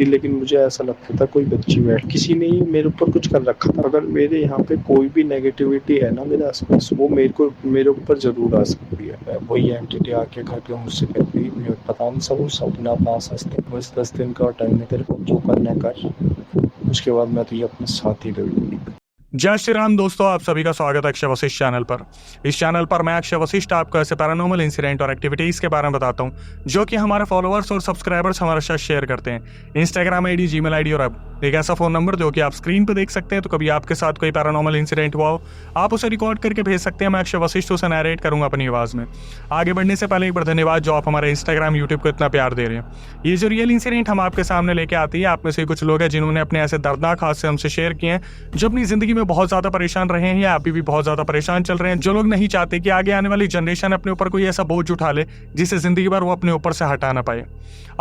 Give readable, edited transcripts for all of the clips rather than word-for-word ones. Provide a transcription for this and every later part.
लेकिन मुझे ऐसा लगता था कोई बच्ची बैठ, किसी ने ही मेरे ऊपर कुछ कर रखा था। अगर मेरे यहाँ पे कोई भी नेगेटिविटी है ना मेरे आसपास, वो मेरे ऊपर जरूर आ सकती है। वही एंटिटी आके घर पे मुझसे कहती है, मुझे पता नहीं, सब अपना अपना सोचते, बस 10 दिन का टाइम है तेरे को, जो करना है कर, उसके बाद मैं तो ये अपने साथ ही रहूंगी। जय श्री राम दोस्तों, आप सभी का स्वागत है अक्षय वशिष्ठ चैनल पर। इस चैनल पर मैं अक्षय वशिष्ठ आपको ऐसे पैरानॉर्मल इंसिडेंट और एक्टिविटीज के बारे में बताता हूं जो कि हमारे फॉलोअर्स और सब्सक्राइबर्स हमारे साथ शेयर करते हैं। इंस्टाग्राम आईडी, जीमेल आईडी और अब एक ऐसा फोन नंबर जो कि आप स्क्रीन पर देख सकते हैं। तो कभी आपके साथ कोई पैरानॉर्मल इंसिडेंट हुआ हो, आप उसे रिकॉर्ड करके भेज सकते हैं। मैं अक्षय वशिष्ठ उसे नरेट करूंगा अपनी आवाज में। आगे बढ़ने से पहले एक बार धन्यवाद जो आप हमारे इंस्टाग्राम, यूट्यूब को इतना प्यार दे रहे हैं। ये जो रियल इंसिडेंट हम आपके सामने लेके आती है, आप में से कुछ लोग हैं जिन्होंने अपने ऐसे दर्दनाक हादसे हमसे शेयर किए हैं, जो अपनी जिंदगी में बहुत ज्यादा परेशान रहे हैं या अभी भी बहुत ज्यादा परेशान चल रहे हैं। जो लोग नहीं चाहते कि आगे आने वाली जनरेशन अपने ऊपर कोई ऐसा बोझ उठा ले जिसे जिंदगी भर वो अपने ऊपर से हटा ना पाए।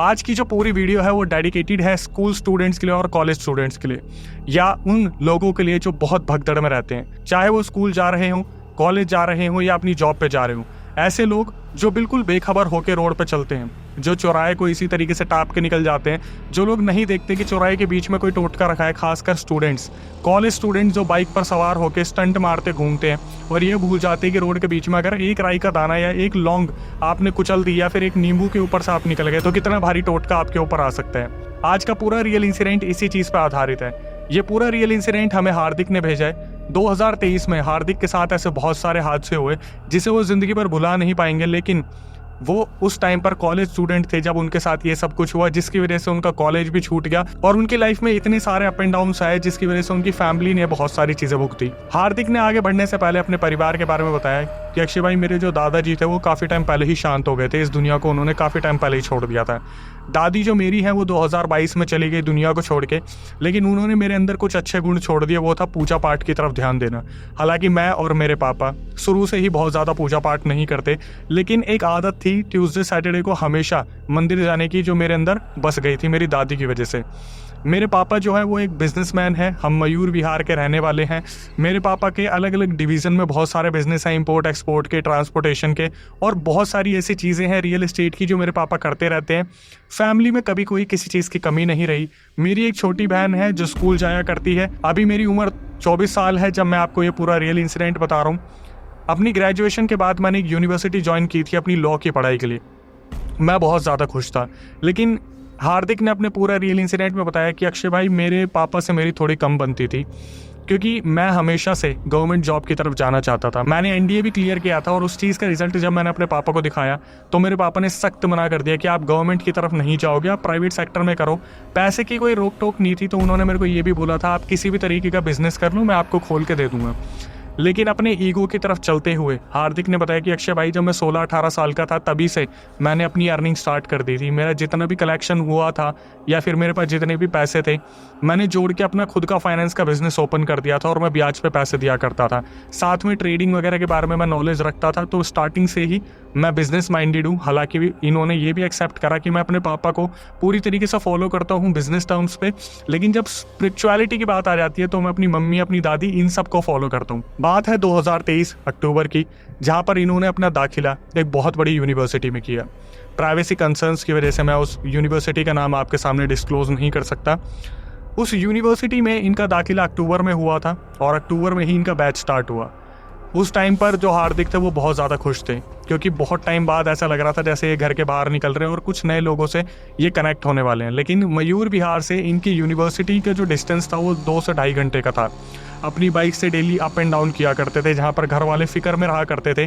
आज की जो पूरी वीडियो है वो डेडिकेटेड है स्कूल स्टूडेंट्स के लिए और कॉलेज स्टूडेंट्स के लिए, या उन लोगों के लिए जो बहुत भगदड़ में रहते हैं, चाहे वो स्कूल जा रहे हो, कॉलेज जा रहे हो या अपनी जॉब पे जा रहे हो। ऐसे लोग जो बिल्कुल बेखबर होकर रोड पे चलते हैं, जो चौराहे को इसी तरीके से टाप के निकल जाते हैं, जो लोग नहीं देखते कि चौराहे के बीच में कोई टोटका रखा है। खासकर स्टूडेंट्स, कॉलेज स्टूडेंट्स जो बाइक पर सवार होकर स्टंट मारते घूमते हैं और ये भूल जाते हैं कि रोड के बीच में अगर एक राई का दाना या एक लौंग आपने कुचल दी या फिर एक नींबू के ऊपर से आप निकल गए तो कितना भारी टोटका आपके ऊपर आ सकता है। आज का पूरा रियल इंसिडेंट इसी चीज पर आधारित है। ये पूरा रियल इंसिडेंट हमें हार्दिक ने भेजा है। 2023 में हार्दिक के साथ ऐसे बहुत सारे हादसे हुए जिसे वो जिंदगी भर भुला नहीं पाएंगे, लेकिन वो उस टाइम पर कॉलेज स्टूडेंट थे जब उनके साथ ये सब कुछ हुआ, जिसकी वजह से उनका कॉलेज भी छूट गया और उनकी लाइफ में इतने सारे अप एंड डाउन्स आए जिसकी वजह से उनकी फैमिली ने बहुत सारी चीजें भुगती। हार्दिक ने आगे बढ़ने से पहले अपने परिवार के बारे में बताया कि अक्षय भाई, मेरे जो दादाजी थे वो काफी टाइम पहले ही शांत हो गए थे। इस दुनिया को उन्होंने काफी टाइम पहले ही छोड़ दिया था। दादी जो मेरी है वो 2022 में चली गई दुनिया को छोड़ के, लेकिन उन्होंने मेरे अंदर कुछ अच्छे गुण छोड़ दिए, वो था पूजा पाठ की तरफ ध्यान देना। हालांकि मैं और मेरे पापा शुरू से ही बहुत ज़्यादा पूजा पाठ नहीं करते, लेकिन एक आदत थी ट्यूसडे सैटरडे को हमेशा मंदिर जाने की, जो मेरे अंदर बस गई थी मेरी दादी की वजह से। मेरे पापा जो है वो एक बिजनेसमैन है। हम मयूर विहार के रहने वाले हैं। मेरे पापा के अलग अलग डिवीज़न में बहुत सारे बिजनेस हैं, इंपोर्ट एक्सपोर्ट के, ट्रांसपोर्टेशन के, और बहुत सारी ऐसी चीज़ें हैं रियल एस्टेट की जो मेरे पापा करते रहते हैं। फैमिली में कभी कोई किसी चीज़ की कमी नहीं रही। मेरी एक छोटी बहन है जो स्कूल जाया करती है। अभी मेरी उम्र 24 साल है जब मैं आपको ये पूरा रियल इंसिडेंट बता रहा हूँ। अपनी ग्रेजुएशन के बाद मैंने एक यूनिवर्सिटी ज्वाइन की थी अपनी लॉ की पढ़ाई के लिए। मैं बहुत ज़्यादा खुश था, लेकिन हार्दिक ने अपने पूरा रियल इंसिडेंट में बताया कि अक्षय भाई, मेरे पापा से मेरी थोड़ी कम बनती थी, क्योंकि मैं हमेशा से गवर्नमेंट जॉब की तरफ जाना चाहता था। मैंने एनडीए भी क्लियर किया था और उस चीज़ का रिजल्ट जब मैंने अपने पापा को दिखाया तो मेरे पापा ने सख्त मना कर दिया कि आप गवर्नमेंट की तरफ नहीं जाओगे, आप प्राइवेट सेक्टर में करो। पैसे की कोई रोक टोक नहीं थी, तो उन्होंने मेरे को ये भी बोला था आप किसी भी तरीके का बिजनेस कर लो, मैं आपको खोल के दे दूंगा। लेकिन अपने ईगो की तरफ चलते हुए हार्दिक ने बताया कि अक्षय भाई, जब मैं 16-18 साल का था तभी से मैंने अपनी अर्निंग स्टार्ट कर दी थी। मेरा जितना भी कलेक्शन हुआ था या फिर मेरे पास जितने भी पैसे थे, मैंने जोड़ के अपना खुद का फाइनेंस का बिजनेस ओपन कर दिया था और मैं ब्याज पे पैसे दिया करता था। साथ में ट्रेडिंग वगैरह के बारे में मैं नॉलेज रखता था, तो स्टार्टिंग से ही मैं बिजनेस माइंडेड हूँ। हालांकि इन्होंने ये भी एक्सेप्ट करा कि मैं अपने पापा को पूरी तरीके से फॉलो करता हूँ बिजनेस टर्म्स पे, लेकिन जब स्पिरिचुअलिटी की बात आ जाती है तो मैं अपनी मम्मी, अपनी दादी, इन सब को फॉलो करता हूँ। बात है 2023 अक्टूबर की, जहाँ पर इन्होंने अपना दाखिला एक बहुत बड़ी यूनिवर्सिटी में किया। प्राइवेसी कंसर्न्स की वजह से मैं उस यूनिवर्सिटी का नाम आपके सामने डिस्क्लोज नहीं कर सकता। उस यूनिवर्सिटी में इनका दाखिला अक्टूबर में हुआ था और अक्टूबर में ही इनका बैच स्टार्ट हुआ। उस टाइम पर जो हार्दिक थे वो बहुत ज़्यादा खुश थे, क्योंकि बहुत टाइम बाद ऐसा लग रहा था जैसे ये घर के बाहर निकल रहे हैं और कुछ नए लोगों से ये कनेक्ट होने वाले हैं। लेकिन मयूर विहार से इनकी यूनिवर्सिटी का जो डिस्टेंस था वो 2 से ढाई घंटे का था। अपनी बाइक से डेली अप एंड डाउन किया करते थे, जहाँ पर घर वाले फिक्र में रहा करते थे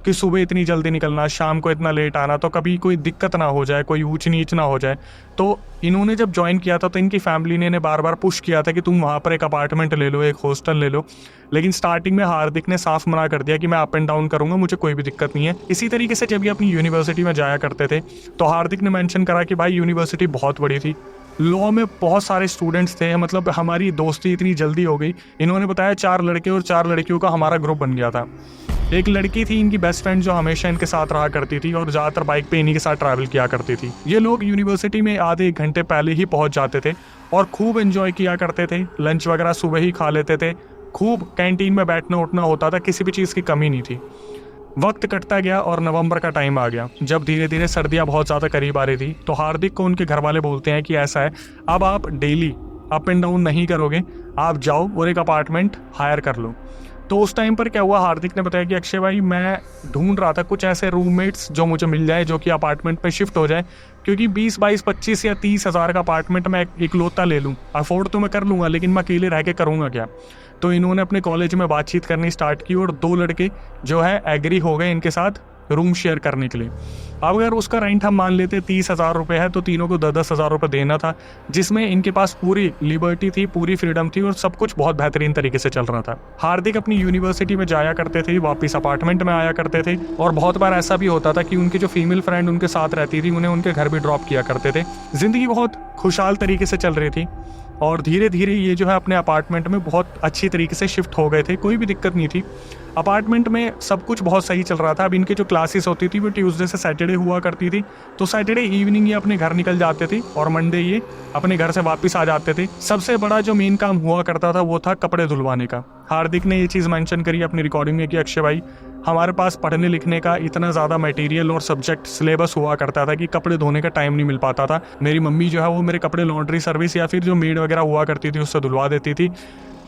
कि सुबह इतनी जल्दी निकलना, शाम को इतना लेट आना, तो कभी कोई दिक्कत ना हो जाए, कोई ऊंच नीच ना हो जाए। तो इन्होंने जब ज्वाइन किया था तो इनकी फैमिली ने बार बार पुश किया था कि तुम वहाँ पर एक अपार्टमेंट ले लो, एक हॉस्टल ले लो। लेकिन स्टार्टिंग में हार्दिक ने साफ मना कर दिया कि मैं अप एंड डाउन करूँगा, मुझे कोई भी दिक्कत नहीं है। इसी तरीके से जब ये अपनी यूनिवर्सिटी में जाया करते थे तो हार्दिक ने मेंशन करा कि भाई यूनिवर्सिटी बहुत बड़ी थी, लॉ में बहुत सारे स्टूडेंट्स थे, मतलब हमारी दोस्ती इतनी जल्दी हो गई। इन्होंने बताया 4 लड़के और 4 लड़कियों का हमारा ग्रुप बन गया था। एक लड़की थी इनकी बेस्ट फ्रेंड जो हमेशा इनके साथ रहा करती थी और ज़्यादातर बाइक पे इन्हीं के साथ ट्रैवल किया करती थी। ये लोग यूनिवर्सिटी में आधे 1 घंटे पहले ही पहुंच जाते थे और खूब एंजॉय किया करते थे। लंच वगैरह सुबह ही खा लेते थे, खूब कैंटीन में बैठना उठना होता था, किसी भी चीज़ की कमी नहीं थी। वक्त कटता गया और नवंबर का टाइम आ गया। जब धीरे धीरे सर्दियाँ बहुत ज़्यादा करीब आ रही थी तो हार्दिक को उनके घर वाले बोलते हैं कि ऐसा है, अब आप डेली अप एंड डाउन नहीं करोगे, आप जाओ और एक अपार्टमेंट हायर कर लो। तो उस टाइम पर क्या हुआ, हार्दिक ने बताया कि अक्षय भाई मैं ढूंढ रहा था कुछ ऐसे रूममेट्स जो मुझे मिल जाए, जो कि अपार्टमेंट में शिफ्ट हो जाए, क्योंकि 20, 22, 25 या 30 हज़ार का अपार्टमेंट मैं इकलौता ले लूँ, अफोर्ड तो मैं कर लूँगा, लेकिन मैं अकेले रह के करूँगा क्या। तो इन्होंने अपने कॉलेज में बातचीत करनी स्टार्ट की और 2 लड़के जो है एग्री हो गए इनके साथ रूम शेयर करने के लिए। अब अगर उसका रेंट हम मान लेते 30,000 रुपये है तो तीनों को 10-10 हज़ार रुपये देना था, जिसमें इनके पास पूरी लिबर्टी थी, पूरी फ्रीडम थी और सब कुछ बहुत बेहतरीन तरीके से चल रहा था। हार्दिक अपनी यूनिवर्सिटी में जाया करते थे, वापस अपार्टमेंट में आया करते थे और बहुत बार ऐसा भी होता था कि उनकी जो फीमेल फ्रेंड उनके साथ रहती थी उन्हें उनके घर भी ड्रॉप किया करते थे। जिंदगी बहुत खुशहाल तरीके से चल रही थी और धीरे धीरे ये जो है अपने अपार्टमेंट में बहुत अच्छी तरीके से शिफ्ट हो गए थे, कोई भी दिक्कत नहीं थी। अपार्टमेंट में सब कुछ बहुत सही चल रहा था। अब इनकी जो क्लासेस होती थी वो ट्यूसडे से सैटरडे हुआ करती थी, तो सैटरडे इवनिंग ये अपने घर निकल जाते थे और मंडे ये अपने घर से वापस आ जाते थे। सबसे बड़ा जो मेन काम हुआ करता था वो था कपड़े धुलवाने का। हार्दिक ने ये चीज़ मेंशन करी अपनी रिकॉर्डिंग में कि अक्षय भाई हमारे पास पढ़ने लिखने का इतना ज़्यादा मटेरियल और सब्जेक्ट सिलेबस हुआ करता था कि कपड़े धोने का टाइम नहीं मिल पाता था। मेरी मम्मी जो है वो मेरे कपड़े लॉन्ड्री सर्विस या फिर जो मेड वगैरह हुआ करती थी उससे धुलवा देती थी,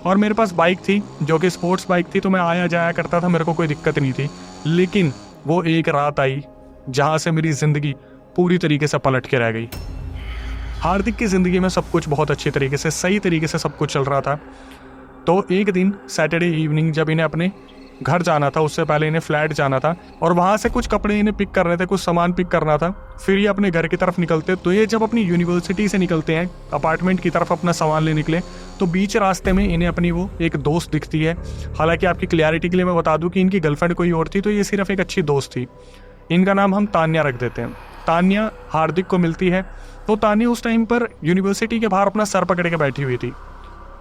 और मेरे पास बाइक थी जो कि स्पोर्ट्स बाइक थी, तो मैं आया जाया करता था, मेरे को कोई दिक्कत नहीं थी। लेकिन वो एक रात आई जहाँ से मेरी ज़िंदगी पूरी तरीके से पलट के रह गई। हार्दिक की ज़िंदगी में सब कुछ बहुत अच्छी तरीके से सही तरीके से सब कुछ चल रहा था। तो एक दिन सैटरडे इवनिंग जब इन्हें अपने घर जाना था, उससे पहले इन्हें फ्लैट जाना था और वहाँ से कुछ कपड़े इन्हें पिक करने थे, कुछ सामान पिक करना था, फिर ये अपने घर की तरफ निकलते। तो ये जब अपनी यूनिवर्सिटी से निकलते हैं अपार्टमेंट की तरफ अपना सामान ले निकले, तो बीच रास्ते में इन्हें अपनी वो एक दोस्त दिखती है। हालांकि आपकी क्लियरिटी के लिए मैं बता दूं कि इनकी गर्लफ्रेंड कोई और थी, तो ये सिर्फ एक अच्छी दोस्त थी। इनका नाम हम तान्या रख देते हैं। तान्या हार्दिक को मिलती है, तो तान्या उस टाइम पर यूनिवर्सिटी के बाहर अपना सर पकड़ के बैठी हुई थी।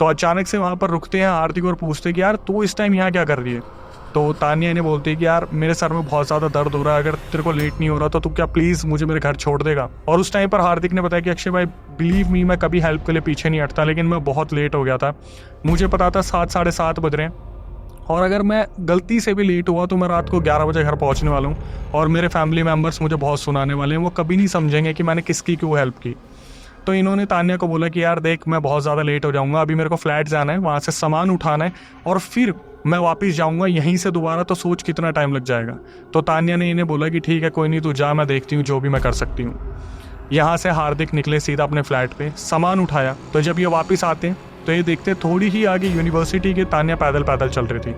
तो अचानक से वहाँ पर रुकते हैं हार्दिक और पूछते कि यार तू इस टाइम यहाँ क्या कर रही है। तो तान्या इन्हें बोलती है कि यार मेरे सर में बहुत ज़्यादा दर्द हो रहा है, अगर तेरे को लेट नहीं हो रहा तो तू क्या प्लीज़ मुझे मेरे घर छोड़ देगा। और उस टाइम पर हार्दिक ने बताया कि अक्षय भाई बिलीव मी, मैं कभी हेल्प के लिए पीछे नहीं हटता, लेकिन मैं बहुत लेट हो गया था। मुझे पता था 7, 7:30 बज रहे हैं और अगर मैं गलती से भी लेट हुआ तो मैं रात को 11 बजे घर पहुँचने वाला हूँ और मेरे फैमिली मेम्बर्स मुझे बहुत सुनाने वाले हैं, वो कभी नहीं समझेंगे कि मैंने किसकी क्यों हेल्प की। तो इन्होंने तान्या को बोला कि यार देख मैं बहुत ज़्यादा लेट हो जाऊँगा, अभी मेरे को फ्लैट जाना है, वहाँ से सामान उठाना है और फिर मैं वापस जाऊँगा यहीं से दोबारा, तो सोच कितना टाइम लग जाएगा। तो तान्या ने इन्हें बोला कि ठीक है कोई नहीं, तू जा, मैं देखती हूँ जो भी मैं कर सकती हूँ। यहाँ से हार्दिक निकले सीधा अपने फ्लैट पे, सामान उठाया। तो जब ये वापस आते हैं तो ये देखते थोड़ी ही आगे यूनिवर्सिटी के तान्या पैदल पैदल चल रही थी।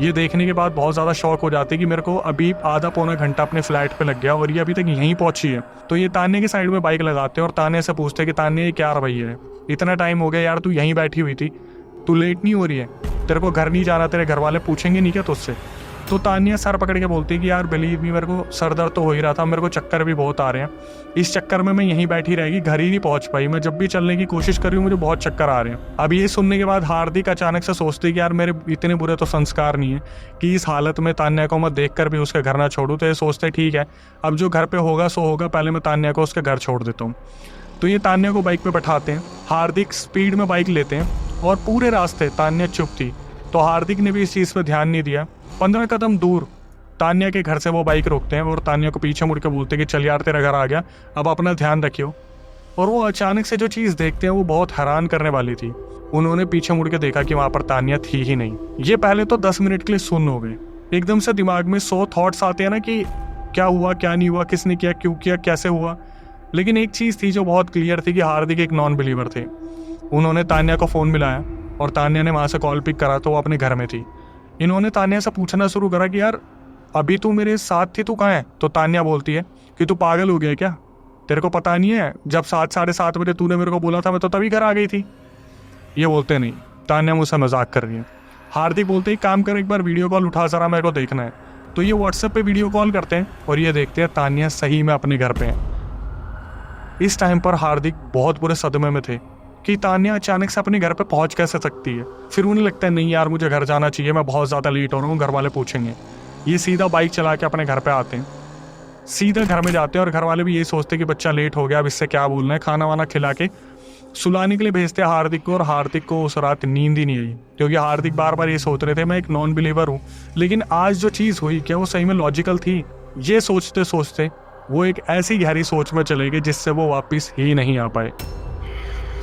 ये देखने के बाद बहुत ज़्यादा शॉक हो जाते कि मेरे को अभी आधा पौना घंटा अपने फ्लैट पे लग गया और ये अभी तक यहीं पहुंची है। तो ये तान्या की साइड में बाइक लगाते और तान्या से पूछते कि तान्या ये क्या रवैया है, इतना टाइम हो गया यार, तू यहीं बैठी हुई थी, तू लेट नहीं हो रही है, तेरे को घर नहीं जाना, तेरे घर वाले पूछेंगे नहीं क्या तुझसे। तो तान्या सर पकड़ के बोलती है कि यार बिलीव मी, मेरे को सर दर्द तो हो ही रहा था, मेरे को चक्कर भी बहुत आ रहे हैं, इस चक्कर में मैं यहीं बैठी रहेगी, घर ही नहीं पहुंच पाई, मैं जब भी चलने की कोशिश कर रही हूँ मुझे बहुत चक्कर आ रहे हैं। अब ये सुनने के बाद हार्दिक अचानक से सोचती है कि यार मेरे इतने बुरे तो संस्कार नहीं है कि इस हालत में तान्या को मैं देख कर भी उसके घर ना छोड़ूँ। तो ये सोचते ठीक है अब जो घर पर होगा सो होगा, पहले मैं तान्या को उसके घर छोड़ देता हूँ। तो ये तान्या को बाइक पे बैठाते हैं, हार्दिक स्पीड में बाइक लेते हैं और पूरे रास्ते तान्या चुप थी। तो हार्दिक ने भी इस चीज़ पे ध्यान नहीं दिया। 15 कदम दूर तान्या के घर से वो बाइक रोकते हैं और तान्या को पीछे मुड़ के बोलते हैं कि चल यार तेरा घर आ गया, अब अपना ध्यान रखियो। और वो अचानक से जो चीज़ देखते हैं वो बहुत हैरान करने वाली थी। उन्होंने पीछे मुड़ के देखा कि वहाँ पर तान्या थी ही नहीं। ये पहले तो 10 मिनट के लिए सुन्न हो गए, एकदम से दिमाग में 100 थॉट्स आते हैं ना कि क्या हुआ क्या नहीं हुआ, किसने किया, क्यों किया, कैसे हुआ। लेकिन एक चीज़ थी जो बहुत क्लियर थी कि हार्दिक एक नॉन बिलीवर थे। उन्होंने तान्या को फ़ोन मिलाया और तान्या ने वहाँ से कॉल पिक करा तो वो अपने घर में थी। इन्होंने तान्या से पूछना शुरू करा कि यार अभी तू मेरे साथ थी, तू कहाँ है। तो तान्या बोलती है कि तू पागल हो गया क्या, तेरे को पता नहीं है जब 7, 7:30 बजे तूने मेरे को बोला था मैं तो तभी घर आ गई थी। ये बोलते नहीं, तान्या मुझसे मजाक कर रही है। हार्दिक बोलते ही काम कर, एक बार वीडियो कॉल उठा, ज़रा मेरे को देखना है। तो ये व्हाट्सएप पे वीडियो कॉल करते हैं और ये देखते हैं तान्या सही में अपने घर पे है। इस टाइम पर हार्दिक बहुत बुरे सदमे में थे कि तान्या अचानक से अपने घर पे पहुंच कैसे सकती है। फिर उन्हें लगता है नहीं यार मुझे घर जाना चाहिए, मैं बहुत ज़्यादा लेट हो रहा हूँ, घर वाले पूछेंगे। ये सीधा बाइक चला के अपने घर पे आते हैं, सीधा घर में जाते हैं और घर वाले भी यही सोचते कि बच्चा लेट हो गया, अब इससे क्या बोलना है। खाना वाना खिला के सुलाने के लिए भेजते हैं हार्दिक को, और हार्दिक को उस रात नींद ही नहीं आई, क्योंकि हार्दिक बार बार ये सोच रहे थे मैं एक नॉन बिलीवर हूँ, लेकिन आज जो चीज़ हुई क्या वो सही में लॉजिकल थी? ये सोचते सोचते वो एक ऐसी गहरी सोच में चले गए जिससे वो वापस ही नहीं आ पाए।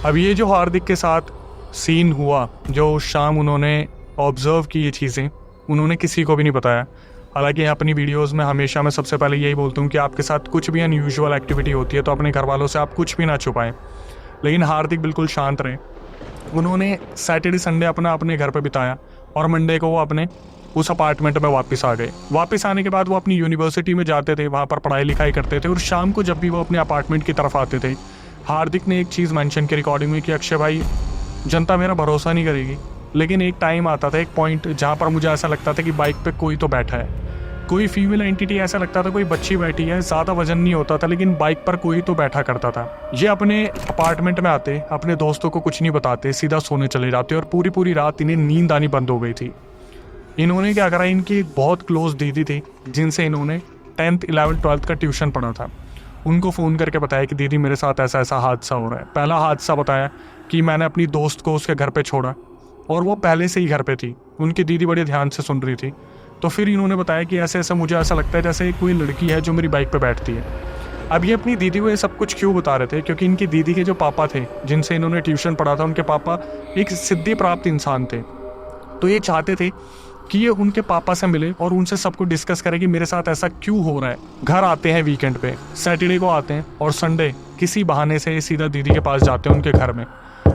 अब ये जो हार्दिक के साथ सीन हुआ, जो शाम उन्होंने ऑब्जर्व की ये चीज़ें, उन्होंने किसी को भी नहीं बताया। हालांकि अपनी वीडियोस में हमेशा मैं सबसे पहले यही बोलता हूँ कि आपके साथ कुछ भी अनयूजुअल एक्टिविटी होती है तो अपने घर वालों से आप कुछ भी ना छुपाएं, लेकिन हार्दिक बिल्कुल शांत रहे। उन्होंने सैटरडे संडे अपने घर पर बिताया और मंडे को वो अपने उस अपार्टमेंट में वापस आ गए। वापस आने के बाद वो अपनी यूनिवर्सिटी में जाते थे, वहाँ पर पढ़ाई लिखाई करते थे, और शाम को जब भी वो अपने अपार्टमेंट की तरफ आते थे, हार्दिक ने एक चीज़ मेंशन की रिकॉर्डिंग में कि अक्षय भाई, जनता मेरा भरोसा नहीं करेगी, लेकिन एक टाइम आता था, एक पॉइंट जहाँ पर मुझे ऐसा लगता था कि बाइक पे कोई तो बैठा है, कोई फीमेल एंटिटी, ऐसा लगता था कोई बच्ची बैठी है, ज़्यादा वजन नहीं होता था, लेकिन बाइक पर कोई तो बैठा करता था। ये अपने अपार्टमेंट में आते, अपने दोस्तों को कुछ नहीं बताते, सीधा सोने चले जाते, और पूरी पूरी रात इन्हें नींद आनी बंद हो गई थी। इन्होंने क्या करा, इनकी एक बहुत क्लोज दीदी थी जिनसे इन्होंने 10th 11th 12th का ट्यूशन पढ़ा था, उनको फ़ोन करके बताया कि दीदी मेरे साथ ऐसा ऐसा हादसा हो रहा है। पहला हादसा बताया कि मैंने अपनी दोस्त को उसके घर पे छोड़ा, और वो पहले से ही घर पे थी, उनकी दीदी बड़े ध्यान से सुन रही थी। तो फिर इन्होंने बताया कि ऐसे ऐसा मुझे ऐसा लगता है जैसे कोई लड़की है जो मेरी बाइक पे बैठती है। अब ये अपनी दीदी को ये सब कुछ क्यों बता रहे थे, क्योंकि इनकी दीदी के जो पापा थे जिनसे इन्होंने ट्यूशन पढ़ा था, उनके पापा एक सिद्धि प्राप्त इंसान थे। तो ये चाहते थे कि ये उनके पापा से मिले और उनसे सब कुछ डिस्कस करें कि मेरे साथ ऐसा क्यों हो रहा है। घर आते हैं वीकेंड पे, सैटरडे को आते हैं, और संडे किसी बहाने से सीधा दीदी के पास जाते हैं उनके घर में।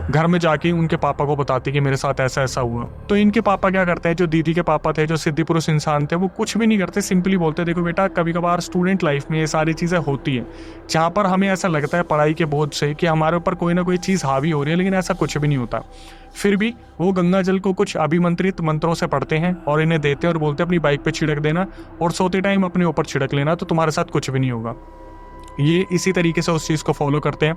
घर में जाके उनके पापा को बताते कि मेरे साथ ऐसा ऐसा हुआ। तो इनके पापा क्या करते हैं, जो दीदी के पापा थे, जो सिद्धि पुरुष इंसान थे, वो कुछ भी नहीं करते, सिंपली बोलते देखो बेटा, कभी कभार स्टूडेंट लाइफ में ये सारी चीज़ें होती हैं जहाँ पर हमें ऐसा लगता है पढ़ाई के बोझ से कि हमारे ऊपर कोई ना कोई चीज़ हावी हो रही है, लेकिन ऐसा कुछ भी नहीं होता। फिर भी वो गंगा जल को कुछ अभिमंत्रित मंत्रों से पढ़ते हैं और इन्हें देते हैं और बोलते हैं अपनी बाइक पे छिड़क देना और सोते टाइम अपने ऊपर छिड़क लेना, तो तुम्हारे साथ कुछ भी नहीं होगा। ये इसी तरीके से उस चीज़ को फॉलो करते हैं।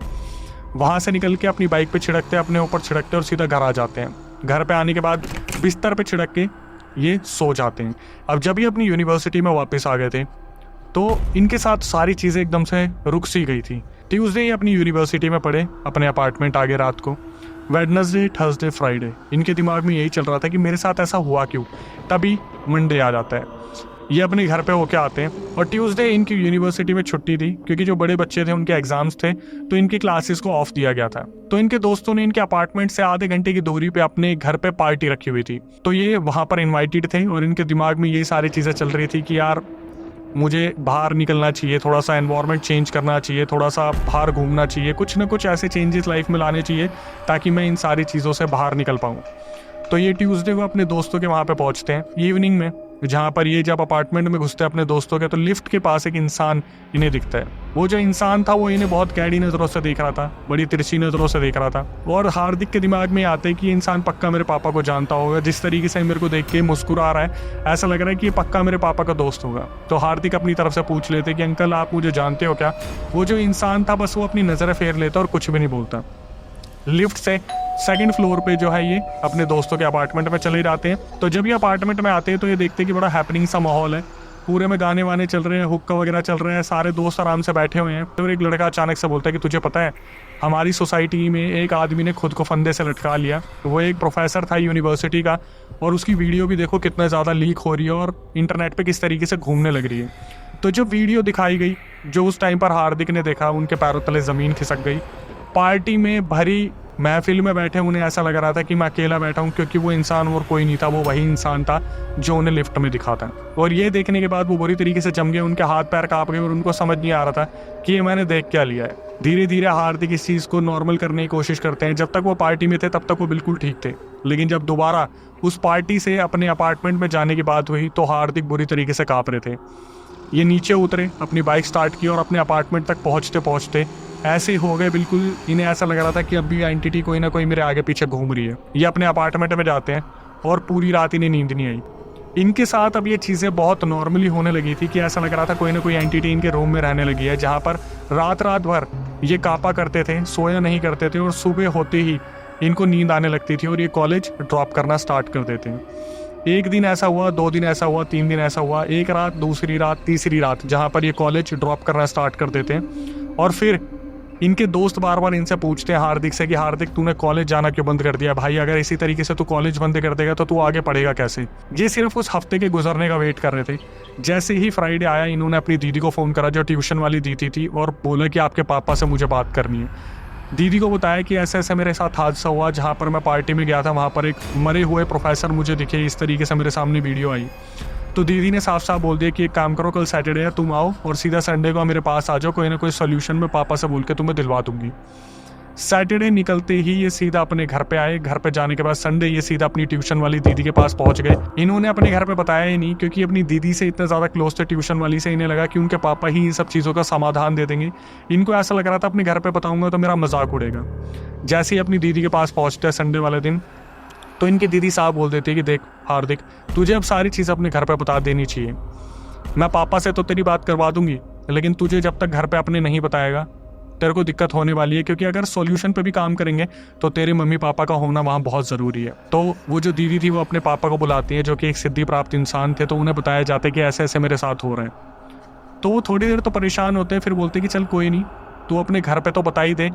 वहाँ से निकल के अपनी बाइक पे छिड़कते हैं, अपने ऊपर छिड़कते हैं और सीधा घर आ जाते हैं। घर पे आने के बाद बिस्तर पे छिड़क के ये सो जाते हैं। अब जब ये अपनी यूनिवर्सिटी में वापस आ गए थे तो इनके साथ सारी चीज़ें एकदम से रुक सी गई थी। ट्यूसडे ये अपनी यूनिवर्सिटी में पढ़े, अपने अपार्टमेंट आ गए रात को। वेडनेसडे, थर्सडे, फ्राइडे इनके दिमाग में यही चल रहा था कि मेरे साथ ऐसा हुआ क्यों। तभी मंडे आ जाता है, ये अपने घर पे होके आते हैं, और ट्यूसडे इनकी यूनिवर्सिटी में छुट्टी थी क्योंकि जो बड़े बच्चे थे उनके एग्जाम्स थे, तो इनकी क्लासेस को ऑफ दिया गया था। तो इनके दोस्तों ने इनके अपार्टमेंट से आधे घंटे की दूरी पे अपने घर पे पार्टी रखी हुई थी, तो ये वहाँ पर इन्वाइटेड थे और इनके दिमाग में यही सारी चीज़ें चल रही थी कि यार मुझे बाहर निकलना चाहिए, थोड़ा सा एनवायरनमेंट चेंज करना चाहिए, थोड़ा सा बाहर घूमना चाहिए, कुछ ना कुछ ऐसे चेंजेस लाइफ में लाने चाहिए ताकि मैं इन सारी चीज़ों से बाहर निकल पाऊँ। तो ये ट्यूसडे को अपने दोस्तों के वहाँ पे पहुँचते हैं इवनिंग में, जहाँ पर ये जब अपार्टमेंट में घुसते हैं अपने दोस्तों के, तो लिफ्ट के पास एक इंसान इन्हें दिखता है। वो जो इंसान था वो इन्हें बहुत कैडी नज़रों से देख रहा था, बड़ी तिरछी नज़रों से देख रहा था, और हार्दिक के दिमाग में आते है कि ये इंसान पक्का मेरे पापा को जानता होगा, जिस तरीके से मेरे को देख के मुस्कुरा रहा है, ऐसा लग रहा है कि ये पक्का मेरे पापा का दोस्त होगा। तो हार्दिक अपनी तरफ से पूछ लेते कि अंकल आप मुझे जानते हो क्या। वो जो इंसान था बस वो अपनी नज़रें फेर लेता और कुछ भी नहीं बोलता। लिफ्ट से सेकंड फ्लोर पे जो है ये अपने दोस्तों के अपार्टमेंट में चले जाते हैं। तो जब ये अपार्टमेंट में आते हैं तो ये देखते हैं कि बड़ा हैपनिंग सा माहौल है, पूरे में गाने वाने चल रहे हैं, हुक्का वगैरह चल रहे हैं, सारे दोस्त आराम से बैठे हुए हैं। तो एक लड़का अचानक से बोलता है कि तुझे पता है हमारी सोसाइटी में एक आदमी ने खुद को फंदे से लटका लिया। वो एक प्रोफेसर था यूनिवर्सिटी का, और उसकी वीडियो भी देखो कितना ज़्यादा लीक हो रही है और इंटरनेट पे किस तरीके से घूमने लग रही है। तो जो वीडियो दिखाई गई, जो उस टाइम पर हार्दिक ने देखा, उनके पैरों तले ज़मीन खिसक गई। पार्टी में भरी महफिल में बैठे उन्हें ऐसा लग रहा था कि मैं अकेला बैठा हूँ, क्योंकि वो इंसान और कोई नहीं था, वो वही इंसान था जो उन्हें लिफ्ट में दिखा था। और ये देखने के बाद वो बुरी तरीके से जम गए, उनके हाथ पैर कांप गए और उनको समझ नहीं आ रहा था कि ये मैंने देख क्या लिया है। धीरे धीरे हार्दिक इस चीज़ को नॉर्मल करने की कोशिश करते हैं। जब तक वो पार्टी में थे तब तक वो बिल्कुल ठीक थे, लेकिन जब दोबारा उस पार्टी से अपने अपार्टमेंट में जाने की बात हुई तो हार्दिक बुरी तरीके से काँप रहे थे। ये नीचे उतरे, अपनी बाइक स्टार्ट की और अपने अपार्टमेंट तक पहुँचते पहुँचते ऐसे हो गए, बिल्कुल इन्हें ऐसा लग रहा था कि अब भी एंटिटी कोई ना कोई मेरे आगे पीछे घूम रही है। ये अपने अपार्टमेंट में जाते हैं और पूरी रात इन्हें नींद नहीं आई। इनके साथ अब ये चीज़ें बहुत नॉर्मली होने लगी थी कि ऐसा लग रहा था कोई ना कोई एंटिटी इनके रूम में रहने लगी है, जहाँ पर रात भर ये काँपा करते थे, सोया नहीं करते थे, और सुबह होते ही इनको नींद आने लगती थी और ये कॉलेज ड्रॉप करना स्टार्ट कर देते हैं। एक दिन ऐसा हुआ, 2 दिन ऐसा हुआ, 3 दिन ऐसा हुआ, एक रात, दूसरी रात, तीसरी रात, जहाँ पर ये कॉलेज ड्रॉप करना स्टार्ट कर देते हैं। और फिर इनके दोस्त बार बार इनसे पूछते हैं हार्दिक से कि हार्दिक तूने कॉलेज जाना क्यों बंद कर दिया भाई, अगर इसी तरीके से तू कॉलेज बंद कर देगा तो तू आगे पढ़ेगा कैसे। ये सिर्फ उस हफ्ते के गुजरने का वेट कर रहे थे। जैसे ही फ्राइडे आया इन्होंने अपनी दीदी को फ़ोन करा जो ट्यूशन वाली दीदी थी और बोला कि आपके पापा से मुझे बात करनी है। दीदी को बताया कि ऐसे ऐसे मेरे साथ हादसा हुआ, जहाँ पर मैं पार्टी में गया था वहाँ पर एक मरे हुए प्रोफेसर मुझे दिखे, इस तरीके से मेरे सामने वीडियो आई। तो दीदी ने साफ साफ बोल दिया कि एक काम करो, कल सैटरडे है, तुम आओ और सीधा संडे को मेरे पास आ जाओ, कोई ना कोई सोल्यूशन मैं पापा से बोल के तुम्हें दिलवा दूंगी। सैटरडे निकलते ही ये सीधा अपने घर पे आए। घर पे जाने के बाद संडे ये सीधा अपनी ट्यूशन वाली दीदी के पास पहुंच गए। इन्होंने अपने घर पे बताया ही नहीं, क्योंकि अपनी दीदी से इतने ज़्यादा क्लोज थे ट्यूशन वाली से, इन्हें लगा कि उनके पापा ही इन सब चीज़ों का समाधान दे देंगे। इनको ऐसा लग रहा था अपने घर पे बताऊंगा तो मेरा मजाक उड़ेगा। जैसे ही अपनी दीदी के पास पहुँचते हैं संडे वाले दिन, तो इनकी दीदी साहब बोल देती है कि देख हार्दिक, तुझे अब सारी चीज़ अपने घर पे बता देनी चाहिए। मैं पापा से तो तेरी बात करवा दूंगी, लेकिन तुझे जब तक घर पे अपने नहीं बताएगा तेरे को दिक्कत होने वाली है, क्योंकि अगर सॉल्यूशन पे भी काम करेंगे तो तेरे मम्मी पापा का होना वहाँ बहुत ज़रूरी है। तो वो जो दीदी थी वो अपने पापा को बुलाती है, जो कि एक सिद्धि प्राप्त इंसान थे, तो उन्हें बताया जाता है कि ऐसे ऐसे मेरे साथ हो रहे हैं। तो वो थोड़ी देर तो परेशान होते हैं, फिर बोलते हैं कि चल कोई नहीं, तू अपने घर पे तो बता ही दे,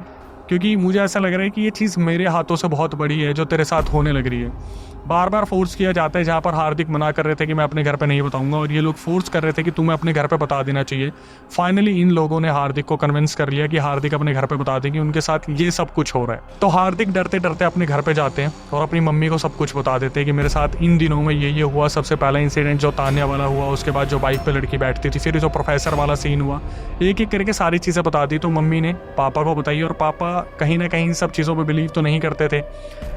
क्योंकि मुझे ऐसा लग रहा है कि ये चीज़ मेरे हाथों से बहुत बड़ी है जो तेरे साथ होने लग रही है। बार बार फोर्स किया जाता है, जहाँ पर हार्दिक मना कर रहे थे कि मैं अपने घर पे नहीं बताऊंगा, और ये लोग फोर्स कर रहे थे कि तुम्हें अपने घर पे बता देना चाहिए। फाइनली इन लोगों ने हार्दिक को कन्विंस कर लिया कि हार्दिक अपने घर पे बता दें कि उनके साथ ये सब कुछ हो रहा है। तो हार्दिक डरते डरते अपने घर पे जाते हैं और अपनी मम्मी को सब कुछ बता देते हैं कि मेरे साथ इन दिनों में ये हुआ। सबसे पहला इंसिडेंट जो तान्या वाला हुआ, उसके बाद जो बाइक पे लड़की बैठती थी, फिर जो प्रोफेसर वाला सीन हुआ, एक एक करके सारी चीज़ें बता दी। तो मम्मी ने पापा को बताई, और पापा कहीं ना कहीं इन सब चीज़ों पर बिलीव तो नहीं करते थे,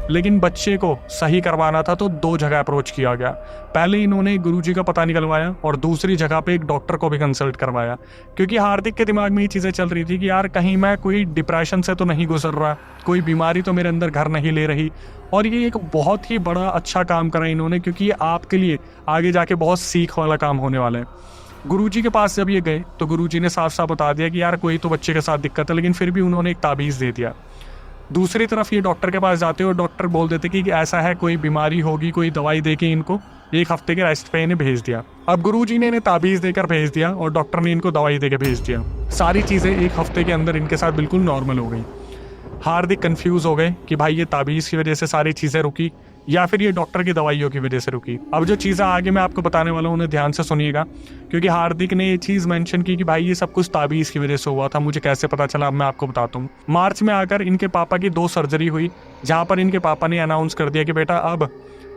लेकिन बच्चे को सही करवाना था तो दो जगह अप्रोच किया गया। पहले इन्होंने गुरुजी का पता निकलवाया और दूसरी जगह पे एक डॉक्टर को भी कंसल्ट करवाया, क्योंकि हार्दिक के दिमाग में ये चीज़ें चल रही थी कि यार कहीं मैं कोई डिप्रेशन से तो नहीं गुजर रहा, कोई बीमारी तो मेरे अंदर घर नहीं ले रही। और ये एक बहुत ही बड़ा अच्छा काम करा इन्होंने, क्योंकि ये आपके लिए आगे जाके बहुत सीख वाला काम होने वाला है। गुरुजी के पास जब ये गए तो गुरुजी ने साफ साफ बता दिया कि यार कोई तो बच्चे के साथ दिक्कत है, लेकिन फिर भी उन्होंने एक ताबीज़ दे दिया। दूसरी तरफ ये डॉक्टर के पास जाते और डॉक्टर बोल देते कि ऐसा है, कोई बीमारी होगी, कोई दवाई दे के इनको एक हफ्ते के रेस्ट पे इन्हें भेज दिया। अब गुरुजी ने इन्हें ताबीज़ देकर भेज दिया और डॉक्टर ने इनको दवाई देकर भेज दिया। सारी चीज़ें एक हफ्ते के अंदर इनके साथ बिल्कुल नॉर्मल हो गई। हार्दिक कंफ्यूज हो गए कि भाई ये ताबीज़ की वजह से सारी चीज़ें रुकी या फिर ये डॉक्टर की दवाइयों की वजह से रुकी। अब जो चीज़ें आगे मैं आपको बताने वाला हूँ उन्हें ध्यान से सुनिएगा, क्योंकि हार्दिक ने ये चीज़ मेंशन की कि भाई ये सब कुछ ताबीज़ की वजह से हुआ था। मुझे कैसे पता चला, अब मैं आपको बताता हूँ। मार्च में आकर इनके पापा की 2 सर्जरी हुई, जहाँ पर इनके पापा ने अनाउंस कर दिया कि बेटा अब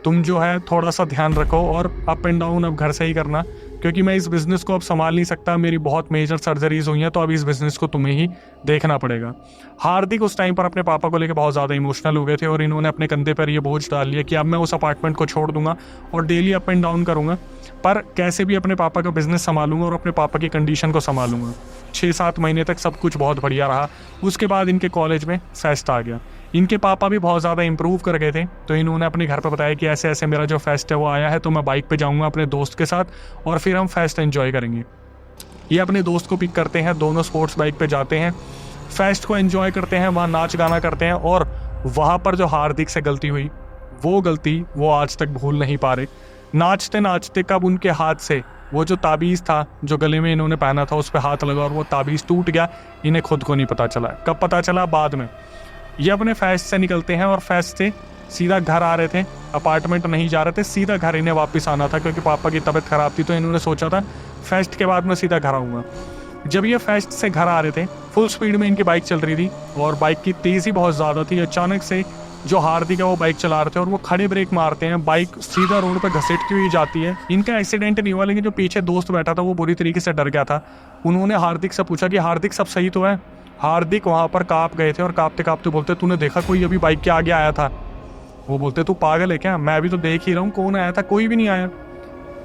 तुम जो है थोड़ा सा ध्यान रखो और अप एंड डाउन अब घर से ही करना, क्योंकि मैं इस बिज़नेस को अब संभाल नहीं सकता, मेरी बहुत मेजर सर्जरीज हुई हैं, तो अब इस बिज़नेस को तुम्हें ही देखना पड़ेगा। हार्दिक उस टाइम पर अपने पापा को लेकर बहुत ज़्यादा इमोशनल हो गए थे और इन्होंने अपने कंधे पर ये बोझ डाल लिया कि अब मैं उस अपार्टमेंट को छोड़ दूंगा और डेली अप एंड डाउन करूँगा, पर कैसे भी अपने पापा का बिज़नेस संभालूंगा और अपने पापा की कंडीशन को संभालूंगा। 6-7 महीने तक सब कुछ बहुत बढ़िया रहा। उसके बाद इनके कॉलेज में फेस्ट आ गया। इनके पापा भी बहुत ज़्यादा इंप्रूव कर गए थे, तो इन्होंने अपने घर पर बताया कि ऐसे ऐसे मेरा जो फेस्ट है वो आया है, तो मैं बाइक पे जाऊंगा अपने दोस्त के साथ और फिर हम फेस्ट एंजॉय करेंगे। ये अपने दोस्त को पिक करते हैं, दोनों स्पोर्ट्स बाइक पे जाते हैं, फेस्ट को एंजॉय करते हैं, वहाँ नाच गाना करते हैं। और वहाँ पर जो हार्दिक से गलती हुई, वो गलती वो आज तक भूल नहीं पा रहे। नाचते नाचते कब उनके हाथ से वो जो ताबीज़ था जो गले में इन्होंने पहना था उस पर हाथ लगा और वो ताबीज़ टूट गया, इन्हें खुद को नहीं पता चला। कब पता चला? बाद में। ये अपने फेस्ट से निकलते हैं और फेस्ट से सीधा घर आ रहे थे, अपार्टमेंट नहीं जा रहे थे, सीधा घर इन्हें वापस आना था, क्योंकि पापा की तबीयत ख़राब थी, तो इन्होंने सोचा था फेस्ट के बाद मैं सीधा घर आऊँगा। जब ये फेस्ट से घर आ रहे थे, फुल स्पीड में इनकी बाइक चल रही थी और बाइक की तेज़ी बहुत ज़्यादा थी। अचानक से जो हार्दिक है वो बाइक चला रहे थे और वो खड़े ब्रेक मारते हैं, बाइक सीधा रोड पर घसीटती हुई जाती है। इनका एक्सीडेंट नहीं हुआ, लेकिन जो पीछे दोस्त बैठा था वो बुरी तरीके से डर गया था। उन्होंने हार्दिक से पूछा कि हार्दिक सब सही तो है? हार्दिक वहाँ पर काँप गए थे और काँपते काँपते बोलते, तूने देखा कोई अभी बाइक के आगे आया था? वो बोलते, तू पागल है क्या? मैं अभी तो देख ही रहा हूँ, कौन आया था? कोई भी नहीं आया।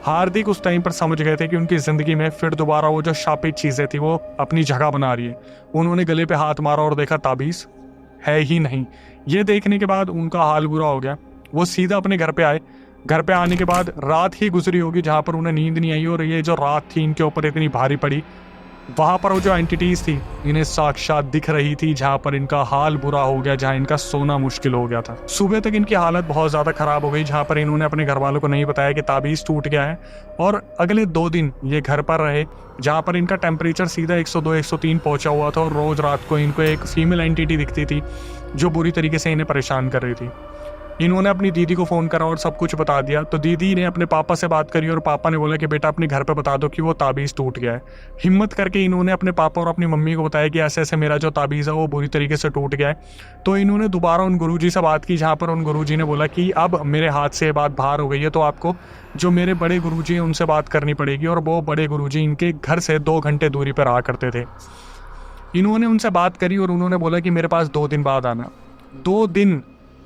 हार्दिक उस टाइम पर समझ गए थे कि उनकी ज़िंदगी में फिर दोबारा वो जो शापित चीज़ें थी वो अपनी जगह बना रही है। उन्होंने गले पे हाथ मारा और देखा ताबीज़ है ही नहीं। ये देखने के बाद उनका हाल बुरा हो गया। वो सीधा अपने घर पे आए। घर पे आने के बाद रात ही गुजरी होगी जहाँ पर उन्हें नींद नहीं आई, और ये जो रात थी इनके ऊपर इतनी भारी पड़ी। वहाँ पर वो जो एंटिटीज़ थी इन्हें साक्षात दिख रही थी, जहाँ पर इनका हाल बुरा हो गया, जहाँ इनका सोना मुश्किल हो गया था। सुबह तक इनकी हालत बहुत ज़्यादा ख़राब हो गई, जहाँ पर इन्होंने अपने घर वालों को नहीं बताया कि ताबीज़ टूट गया है। और अगले 2 दिन ये घर पर रहे, जहाँ पर इनका टेम्परेचर सीधा 102-103 पहुँचा हुआ था और रोज़ रात को इनको एक फीमेल एंटिटी दिखती थी जो बुरी तरीके से इन्हें परेशान कर रही थी। इन्होंने अपनी दीदी को फ़ोन करा और सब कुछ बता दिया। तो दीदी ने अपने पापा से बात करी और पापा ने बोला कि बेटा अपने घर पे बता दो कि वो ताबीज़ टूट गया है। हिम्मत करके इन्होंने अपने पापा और अपनी मम्मी को बताया कि ऐसे ऐसे मेरा जो ताबीज़ है वो बुरी तरीके से टूट गया है। तो इन्होंने दोबारा उन गुरुजी से बात की, जहाँ पर उन गुरुजी ने बोला कि अब मेरे हाथ से ये बात बाहर हो गई है, तो आपको जो मेरे बड़े गुरुजी हैं उनसे बात करनी पड़ेगी। और वो बड़े गुरुजी इनके घर से 2 घंटे दूरी पर रहा करते थे। इन्होंने उनसे बात करी और उन्होंने बोला कि मेरे पास 2 दिन बाद आना। 2 दिन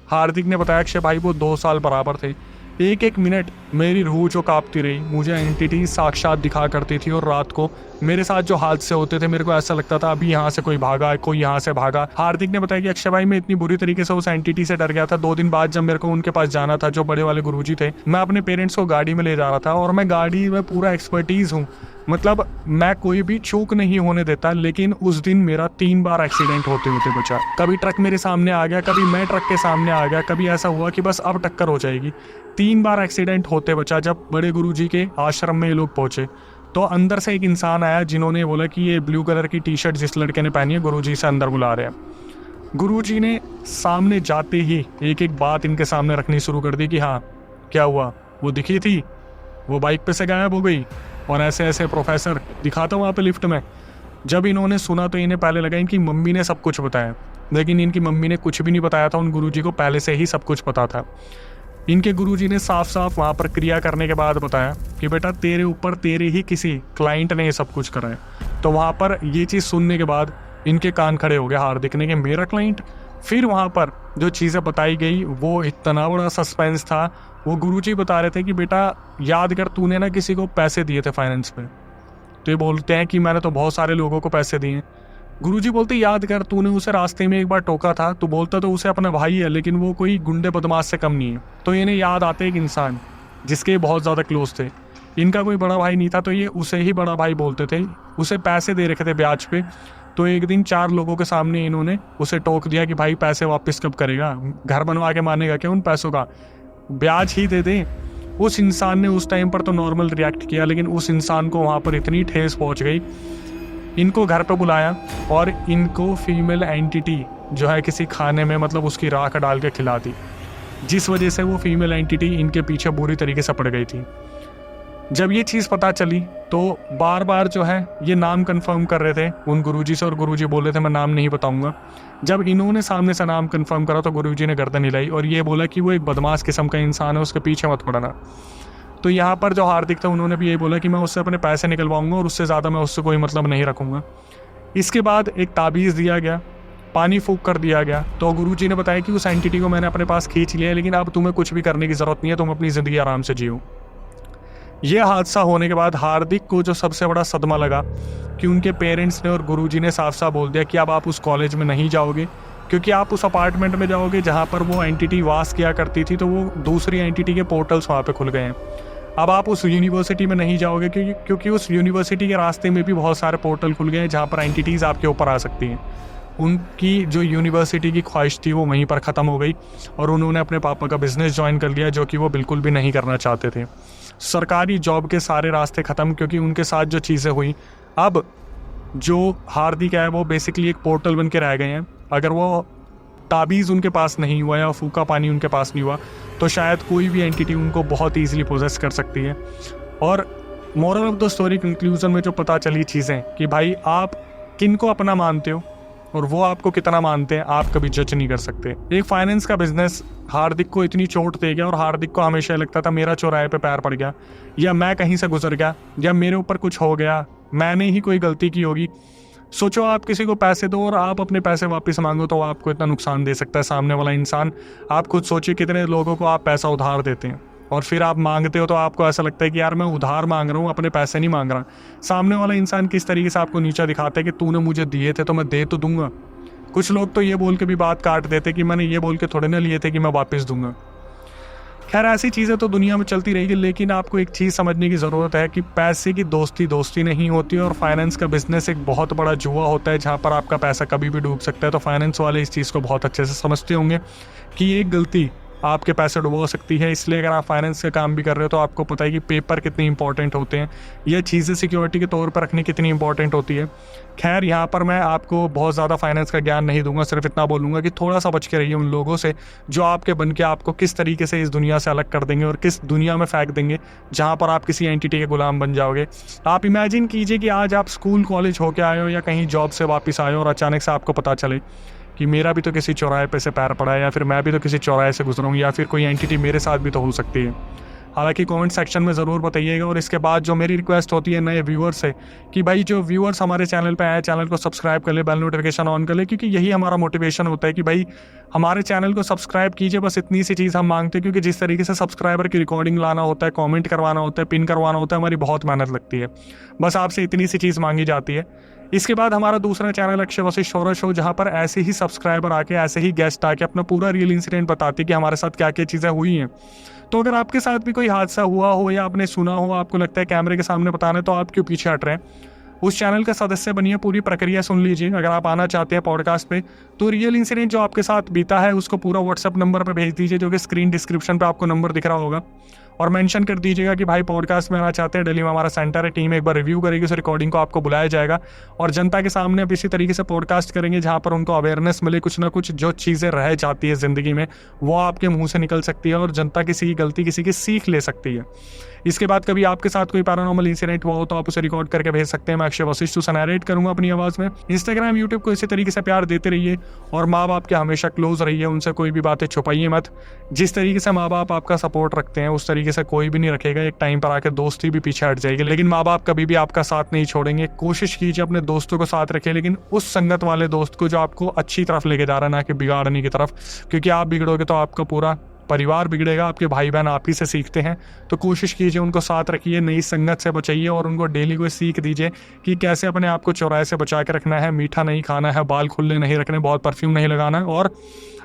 हार्दिक ने बताया अक्षय भाई वो 2 साल बराबर थे। एक एक मिनट मेरी रूह जो कांपती रही, मुझे एंटिटी साक्षात दिखा करती थी और रात को मेरे साथ जो हादसे होते थे मेरे को ऐसा लगता था अभी यहाँ से कोई भागा है, कोई यहाँ से भागा। हार्दिक ने बताया कि अक्षय भाई मैं इतनी बुरी तरीके से उस एंटिटी से डर गया था। 2 दिन बाद जब मेरे को उनके पास जाना था, जो बड़े वाले गुरुजी थे, मैं अपने पेरेंट्स को गाड़ी में ले जा रहा था और मैं गाड़ी में पूरा एक्सपर्टीज़ हूँ, मतलब मैं कोई भी चूक नहीं होने देता। लेकिन उस दिन मेरा 3 बार एक्सीडेंट होते होते बचा। कभी ट्रक मेरे सामने आ गया, कभी मैं ट्रक के सामने आ गया, कभी ऐसा हुआ कि बस अब टक्कर हो जाएगी। 3 बार एक्सीडेंट होते बचा। जब बड़े गुरुजी के आश्रम में ये लोग पहुंचे तो अंदर से एक इंसान आया जिन्होंने बोला कि ये ब्लू कलर की टी-शर्ट जिस लड़के ने पहनी है गुरुजी से अंदर बुला रहे हैं। गुरुजी ने सामने जाते ही एक एक बात इनके सामने रखनी शुरू कर दी कि हाँ क्या हुआ, वो दिखी थी, वो बाइक पे से गायब हो गई और ऐसे ऐसे प्रोफेसर दिखाता वहाँ पे लिफ्ट में। जब इन्होंने सुना तो इन्हें पहले लगा इनकी मम्मी ने सब कुछ बताया, लेकिन इनकी मम्मी ने कुछ भी नहीं बताया था। उन गुरुजी को पहले से ही सब कुछ पता था। इनके गुरुजी ने साफ साफ वहाँ पर क्रिया करने के बाद बताया कि बेटा तेरे ऊपर तेरे ही किसी क्लाइंट ने ये सब कुछ करा है। तो वहाँ पर ये चीज़ सुनने के बाद इनके कान खड़े हो गए हार्दिक ने कि मेरा क्लाइंट। फिर वहाँ पर जो चीज़ें बताई गई वो इतना बड़ा सस्पेंस था। वो गुरुजी बता रहे थे कि बेटा याद कर तूने ना किसी को पैसे दिए थे फाइनेंस पे। तो ये बोलते हैं कि मैंने तो बहुत सारे लोगों को पैसे दिए। गुरुजी बोलते याद कर तूने उसे रास्ते में एक बार टोका था। तू बोलता तो उसे अपना भाई है, लेकिन वो कोई गुंडे बदमाश से कम नहीं है। तो इन्हें याद आते एक इंसान जिसके बहुत ज़्यादा क्लोज थे। इनका कोई बड़ा भाई नहीं था तो ये उसे ही बड़ा भाई बोलते थे। उसे पैसे दे रखे थे ब्याज पे। तो एक दिन 4 लोगों के सामने इन्होंने उसे टोक दिया कि भाई पैसे वापस कब करेगा, घर बनवा के मानेगा क्या उन पैसों का, ब्याज ही दे दे। उस इंसान ने उस टाइम पर तो नॉर्मल रिएक्ट किया, लेकिन उस इंसान को वहाँ पर इतनी ठेस पहुँच गई। इनको घर पे बुलाया और इनको फीमेल एंटिटी जो है किसी खाने में मतलब उसकी राख डाल के खिला दी, जिस वजह से वो फीमेल एंटिटी इनके पीछे बुरी तरीके से पड़ गई थी। जब ये चीज़ पता चली तो बार बार जो है ये नाम कंफर्म कर रहे थे उन गुरुजी से और गुरुजी बोल रहे थे मैं नाम नहीं बताऊंगा। जब इन्होंने सामने से नाम कंफर्म करा तो गुरुजी ने गर्दन हिलाई और ये बोला कि वो एक बदमाश किस्म का इंसान है, उसके पीछे मत पड़ना। तो यहाँ पर जो हार्दिक था उन्होंने भी यही बोला कि मैं उससे अपने पैसे निकलवाऊंगा और उससे ज़्यादा मैं उससे कोई मतलब नहीं रखूँगा। इसके बाद एक ताबीज़ दिया गया, पानी फूंक कर दिया गया। तो गुरुजी ने बताया कि उस एंटिटी को मैंने अपने पास खींच लिया है, लेकिन अब तुम्हें कुछ भी करने की ज़रूरत नहीं है, तुम अपनी ज़िंदगी आराम से जियो। ये हादसा होने के बाद हार्दिक को जो सबसे बड़ा सदमा लगा कि उनके पेरेंट्स ने और गुरुजी ने साफ साफ बोल दिया कि अब आप उस कॉलेज में नहीं जाओगे, क्योंकि आप उस अपार्टमेंट में जाओगे जहाँ पर वो एंटिटी वास किया करती थी। तो वो दूसरी एंटिटी के पोर्टल्स वहाँ पे खुल गए हैं। अब आप उस यूनिवर्सिटी में नहीं जाओगे क्योंकि उस यूनिवर्सिटी के रास्ते में भी बहुत सारे पोर्टल खुल गए हैं जहाँ पर एंटिटीज़ आपके ऊपर आ सकती हैं। उनकी जो यूनिवर्सिटी की ख्वाहिश थी वो वहीं पर ख़त्म हो गई और उन्होंने अपने पापा का बिजनेस ज्वाइन कर लिया, जो कि वो बिल्कुल भी नहीं करना चाहते थे। सरकारी जॉब के सारे रास्ते ख़त्म, क्योंकि उनके साथ जो चीज़ें हुई। अब जो हार्दिक है वो बेसिकली एक पोर्टल बन के रह गए हैं। अगर वो ताबीज़ उनके पास नहीं हुआ या फूका पानी उनके पास नहीं हुआ तो शायद कोई भी एंटिटी उनको बहुत ईजिली पोजेस कर सकती है। और moral of the story conclusion में जो पता चली चीज़ें कि भाई आप किन को अपना मानते हो और वो आपको कितना मानते हैं आप कभी जज नहीं कर सकते। एक फाइनेंस का बिजनेस हार्दिक को इतनी चोट दे गया और हार्दिक को हमेशा लगता था मेरा चौराहे पे पैर पड़ गया या मैं कहीं से गुजर गया या मेरे ऊपर कुछ हो गया, मैंने ही कोई गलती की होगी। सोचो आप किसी को पैसे दो और आप अपने पैसे वापस मांगो तो आपको इतना नुकसान दे सकता है सामने वाला इंसान। आप खुद सोचिए कितने लोगों को आप पैसा उधार देते हैं और फिर आप मांगते हो तो आपको ऐसा लगता है कि यार मैं उधार मांग रहा हूँ, अपने पैसे नहीं मांग रहा। सामने वाला इंसान किस तरीके से आपको नीचा दिखाता है कि तूने मुझे दिए थे तो मैं दे तो दूंगा। कुछ लोग तो ये बोल के भी बात काट देते कि मैंने ये बोल के थोड़े ना लिए थे कि मैं वापस दूंगा। खैर ऐसी चीज़ें तो दुनिया में चलती रहेगी, लेकिन आपको एक चीज़ समझने की ज़रूरत है कि पैसे की दोस्ती दोस्ती नहीं होती और फाइनेंस का बिजनेस एक बहुत बड़ा जुआ होता है जहाँ पर आपका पैसा कभी भी डूब सकता है। तो फाइनेंस वाले इस चीज़ को बहुत अच्छे से समझते होंगे कि एक गलती आपके पैसे डुबो सकती है। इसलिए अगर आप फाइनेंस का काम भी कर रहे हो तो आपको पता है कि पेपर कितने इंपॉर्टेंट होते हैं, ये चीज़ें सिक्योरिटी के तौर पर रखनी कितनी इंपॉर्टेंट होती है। खैर यहाँ पर मैं आपको बहुत ज़्यादा फाइनेंस का ज्ञान नहीं दूंगा, सिर्फ इतना बोलूँगा कि थोड़ा सा बच के रहिए उन लोगों से जो आपके बन के आपको किस तरीके से इस दुनिया से अलग कर देंगे और किस दुनिया में फेंक देंगे जहाँ पर आप किसी एंटिटी के गुलाम बन जाओगे। आप इमेजिन कीजिए कि आज आप स्कूल कॉलेज होके आए हो या कहीं जॉब से वापस आए हो और अचानक से आपको पता चले कि मेरा भी तो किसी चौराहे पे से पैर पड़ा है, या फिर मैं भी तो किसी चौराहे से गुजरूँ, या फिर कोई एंटिटी मेरे साथ भी तो हो सकती है। हालांकि कमेंट सेक्शन में ज़रूर बताइएगा। और इसके बाद जो मेरी रिक्वेस्ट होती है नए व्यूअर्स से कि भाई जो व्यूअर्स हमारे चैनल पे आए, चैनल को सब्सक्राइब कर ले, बेल नोटिफिकेशन ऑन कर ले, क्योंकि यही हमारा मोटिवेशन होता है कि भाई हमारे चैनल को सब्सक्राइब कीजिए। बस इतनी सी चीज़ हम मांगते हैं, क्योंकि जिस तरीके से सब्सक्राइबर की रिकॉर्डिंग लाना होता है, कॉमेंट करवाना होता है, पिन करवाना होता है, हमारी बहुत मेहनत लगती है। बस आपसे इतनी सी चीज़ मांगी जाती है। इसके बाद हमारा दूसरा channel Akshay Vashishtha horror show, जहाँ पर ऐसे ही सब्सक्राइबर आके, ऐसे ही गेस्ट आके अपना पूरा रियल इंसिडेंट बताते हैं कि हमारे साथ क्या क्या चीज़ें हुई हैं। तो अगर आपके साथ भी कोई हादसा हुआ हो या आपने सुना हो, आपको लगता है कैमरे के सामने बताना है, तो आप क्यों पीछे हट रहे हैं? उस चैनल का सदस्य बनिए, पूरी प्रक्रिया सुन लीजिए। अगर आप आना चाहते हैं पॉडकास्ट पे तो रियल इंसिडेंट जो आपके साथ बीता है उसको पूरा व्हाट्सएप नंबर पे भेज दीजिए, जो कि स्क्रीन डिस्क्रिप्शन पे आपको नंबर दिख रहा होगा, और मेंशन कर दीजिएगा कि भाई पॉडकास्ट में आना चाहते हैं, दिल्ली में हमारा सेंटर है, टीम एक बार रिव्यू करेगी, उस रिकॉर्डिंग को आपको बुलाया जाएगा और जनता के सामने अब इसी तरीके से पॉडकास्ट करेंगे जहाँ पर उनको अवेयरनेस मिले। कुछ ना कुछ जो चीज़ें रह जाती है ज़िंदगी में वो आपके मुंह से निकल सकती है और जनता किसी की गलती किसी की सीख ले सकती है। इसके बाद कभी आपके साथ कोई पैरानॉर्मल इंसिडेंट हुआ हो तो आप उसे रिकॉर्ड करके भेज सकते हैं। मैं अक्षय वशिष्ठ उसे नरेट करूंगा अपनी आवाज़ में। इंस्टाग्राम यूट्यूब को इसी तरीके से प्यार देते रहिए और माँ बाप के हमेशा क्लोज रहिए, उनसे कोई भी बातें छुपाइए मत। जिस तरीके से माँ बाप आपका सपोर्ट रखते हैं उस तरीके से कोई भी नहीं रखेगा। एक टाइम पर आकर दोस्ती भी पीछे हट जाएगी, लेकिन माँ बाप कभी भी आपका साथ नहीं छोड़ेंगे। कोशिश कीजिए अपने दोस्तों को साथ रखिए, लेकिन उस संगत वाले दोस्त को जो आपको अच्छी तरफ लेके जा रहा है, ना कि बिगाड़ने की तरफ, क्योंकि आप बिगड़ोगे तो आपका पूरा परिवार बिगड़ेगा। आपके भाई बहन आप ही से सीखते हैं, तो कोशिश कीजिए उनको साथ रखिए, नई संगत से बचाइए और उनको डेली कोई सीख दीजिए कि कैसे अपने आप को चौराहे से बचा के रखना है। मीठा नहीं खाना है, बाल खुले नहीं रखने, बहुत परफ्यूम नहीं लगाना है। और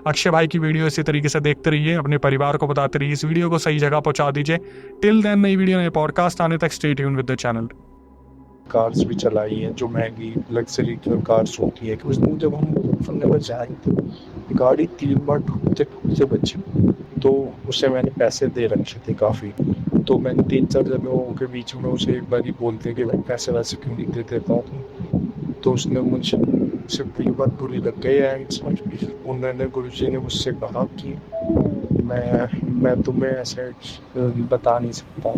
अक्षय भाई की वीडियो इसी तरीके से देखते रहिए, अपने परिवार को बताते रहिए, इस वीडियो को सही जगह पहुंचा दीजिए। टिल देन नई वीडियो नए पॉडकास्ट आने तक stay tune with the channel. Cars भी चलाई हैं जो महंगी लग्जरी कार्स होती है। उस दिन जब हम फंडे पर जाए थे, गाड़ी 3 बार ठुकते बची, तो उसे मैंने पैसे दे रखे थे काफ़ी। तो मैंने 3-4 जगहों के बीच में उसे एक बार ही बोलते कि भाई पैसे वैसे क्यों नहीं दे देता हूँ, तो उसने मुझसे कई बार बुरी लग गई है। उन्होंने गुरुजी ने मुझसे कहा कि मैं तुम्हें ऐसे बता नहीं सकता।